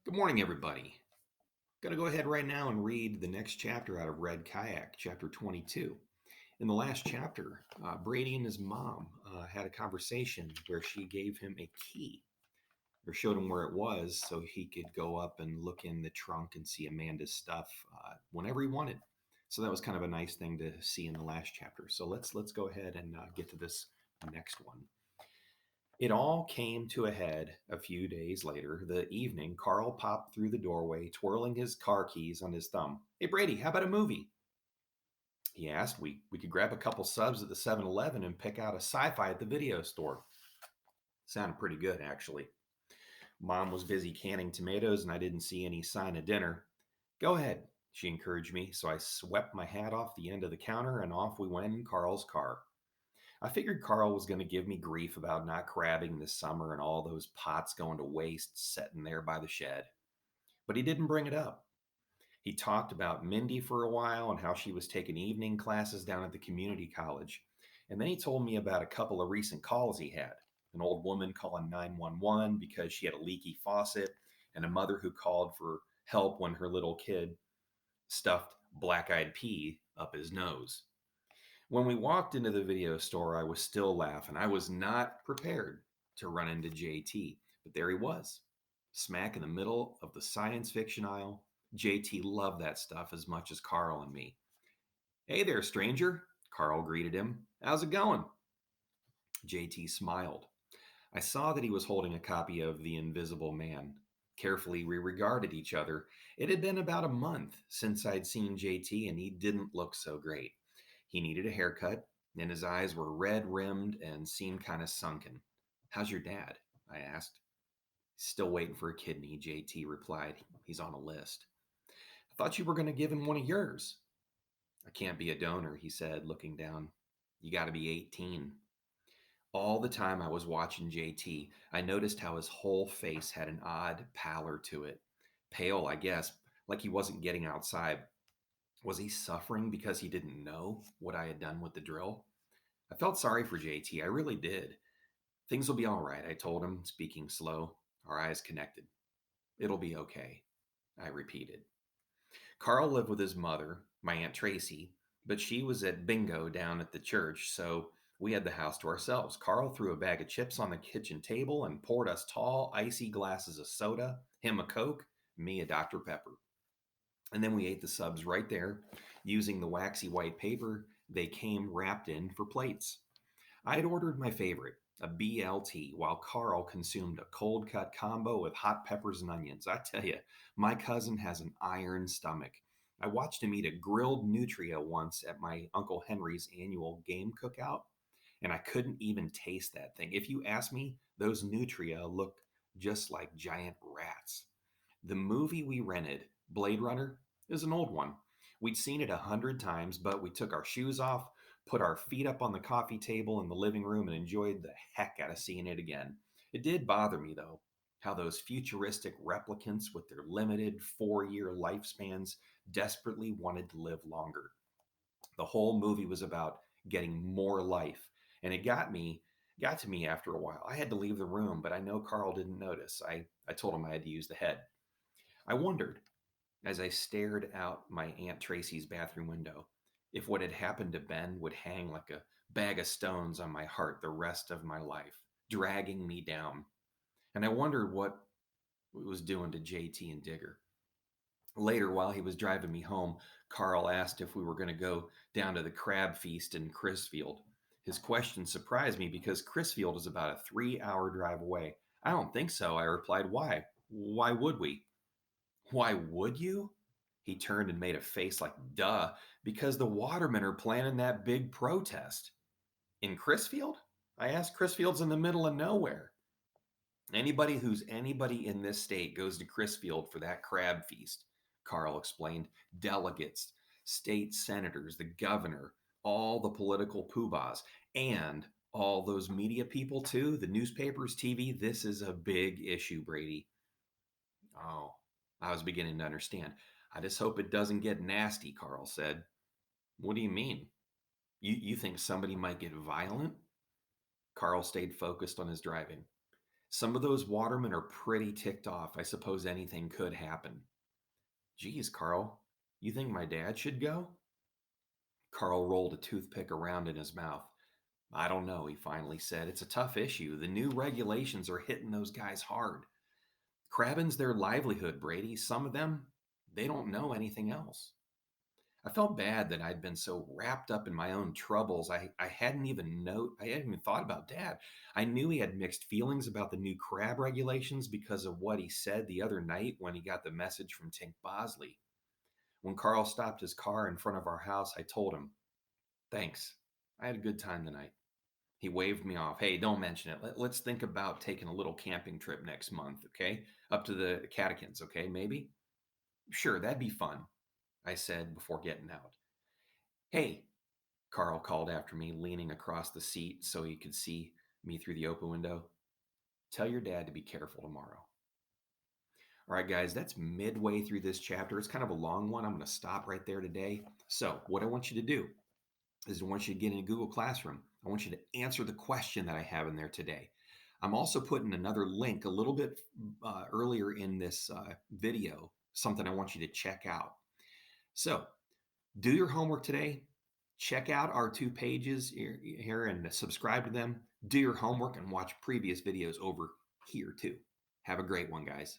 Good morning, everybody. Going to go ahead right now and read the next chapter out of Red Kayak, chapter 22. In the last chapter, Brady and his mom had a conversation where she gave him a key or showed him where it was so he could go up and look in the trunk and see Amanda's stuff whenever he wanted. So that was kind of a nice thing to see in the last chapter. So let's go ahead and get to this next one. It all came to a head a few days later. The evening, Carl popped through the doorway, twirling his car keys on his thumb. Hey, Brady, how about a movie? He asked. We could grab a couple subs at the 7-Eleven and pick out a sci fi at the video store. Sounded pretty good, actually. Mom was busy canning tomatoes, and I didn't see any sign of dinner. Go ahead, she encouraged me, so I swept my hat off the end of the counter and off we went in Carl's car. I figured Carl was going to give me grief about not crabbing this summer and all those pots going to waste sitting there by the shed. But he didn't bring it up. He talked about Mindy for a while and how she was taking evening classes down at the community college. And then he told me about a couple of recent calls he had, an old woman calling 911 because she had a leaky faucet, and a mother who called for help when her little kid stuffed black eyed pea up his nose. When we walked into the video store, I was still laughing. I was not prepared to run into JT, but there he was, smack in the middle of the science fiction aisle. JT loved that stuff as much as Carl and me. Hey there, stranger, Carl greeted him. How's it going? JT smiled. I saw that he was holding a copy of The Invisible Man. Carefully, we regarded each other. It had been about a month since I'd seen JT, and he didn't look so great. He needed a haircut, and his eyes were red rimmed and seemed kind of sunken. How's your dad? I asked. Still waiting for a kidney, JT replied. He's on a list. I thought you were going to give him one of yours. I can't be a donor, he said, looking down. You got to be 18. All the time I was watching JT, I noticed how his whole face had an odd pallor to it. Pale, I guess, like he wasn't getting outside. Was he suffering because he didn't know what I had done with the drill? I felt sorry for JT, I really did. Things will be all right, I told him, speaking slow, our eyes connected. It'll be okay, I repeated. Carl lived with his mother, my Aunt Tracy, but she was at bingo down at the church, so we had the house to ourselves. Carl threw a bag of chips on the kitchen table and poured us tall, icy glasses of soda, him a Coke, me a Dr. Pepper. And then we ate the subs right there, using the waxy white paper they came wrapped in for plates. I had ordered my favorite, a BLT, while Carl consumed a cold cut combo with hot peppers and onions. I tell you, my cousin has an iron stomach. I watched him eat a grilled nutria once at my Uncle Henry's annual game cookout, and I couldn't even taste that thing. If you ask me, those nutria look just like giant rats. The movie we rented, Blade Runner, is an old one. We'd seen it 100 times, but we took our shoes off, put our feet up on the coffee table in the living room, and enjoyed the heck out of seeing it again. It did bother me, though, how those futuristic replicants with their limited 4 year lifespans desperately wanted to live longer. The whole movie was about getting more life, and got to me after a while. I had to leave the room, but I know Carl didn't notice. I told him I had to use the head. I wondered, as I stared out my Aunt Tracy's bathroom window, if what had happened to Ben would hang like a bag of stones on my heart the rest of my life, dragging me down. And I wondered what it was doing to JT and Digger. Later, while he was driving me home, Carl asked if we were going to go down to the crab feast in Crisfield. His question surprised me because Crisfield is about a 3 hour drive away. I don't think so, I replied. Why? Why would we? Why would you? He turned and made a face like, duh, because the Watermen are planning that big protest. In Crisfield? I asked. Crisfield's in the middle of nowhere. Anybody who's anybody in this state goes to Crisfield for that crab feast, Carl explained. Delegates, state senators, the governor, all the political poobahs, and all those media people too, the newspapers, TV. This is a big issue, Brady. Oh, I was beginning to understand. I just hope it doesn't get nasty, Carl said. What do you mean? You think somebody might get violent? Carl stayed focused on his driving. Some of those watermen are pretty ticked off. I suppose anything could happen. Geez, Carl, you think my dad should go? Carl rolled a toothpick around in his mouth. I don't know, he finally said. It's a tough issue. The new regulations are hitting those guys hard. Crabbing's their livelihood, Brady. Some of them, they don't know anything else. I felt bad that I'd been so wrapped up in my own troubles. I hadn't even thought about Dad. I knew he had mixed feelings about the new crab regulations because of what he said the other night when he got the message from Tink Bosley. When Carl stopped his car in front of our house, I told him, "Thanks. I had a good time tonight." He waved me off. "Hey, don't mention it. Let's think about taking a little camping trip next month, okay? Up to the Catechins, okay? Maybe?" "Sure, that'd be fun," I said before getting out. "Hey," Carl called after me, leaning across the seat so he could see me through the open window. "Tell your dad to be careful tomorrow." All right, guys, that's midway through this chapter. It's kind of a long one. I'm going to stop right there today. So, what I want you to do is I want you to get in Google Classroom. I want you to answer the question that I have in there today. I'm also putting another link a little bit earlier in this video, something I want you to check out. So, do your homework today. Check out our 2 pages here and subscribe to them. Do your homework and watch previous videos over here too. Have a great one, guys.